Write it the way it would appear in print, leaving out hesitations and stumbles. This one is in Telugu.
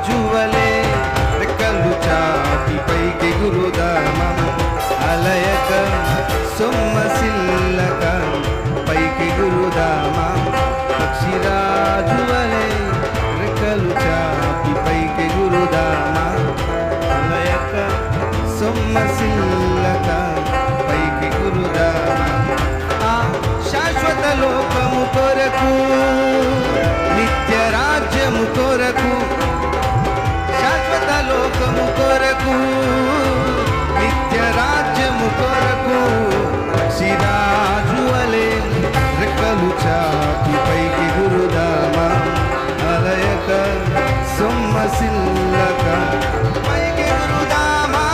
రాజువలే రెక్కలు చాటి పైకి గురుదామా అలయక సొమ్మసిల్లక పైకి గురుదామా పక్షిరాజువలే రెక్కలు చాటి పైకి గురుదామా అలయక సొమ్మసిల్లక పైకి గురుదామా ఆ శాశ్వత లోకము కొరకు నిత్య రాజ్యము కొరకు శాశ్వత లోకము కొరకు నిత్య రాజ్యము కొరకు పక్షిరాజువలే రెక్కలు చాటి పైకి గురుదామా అలయక సొమ్మసిల్లక పైకి గురుదామా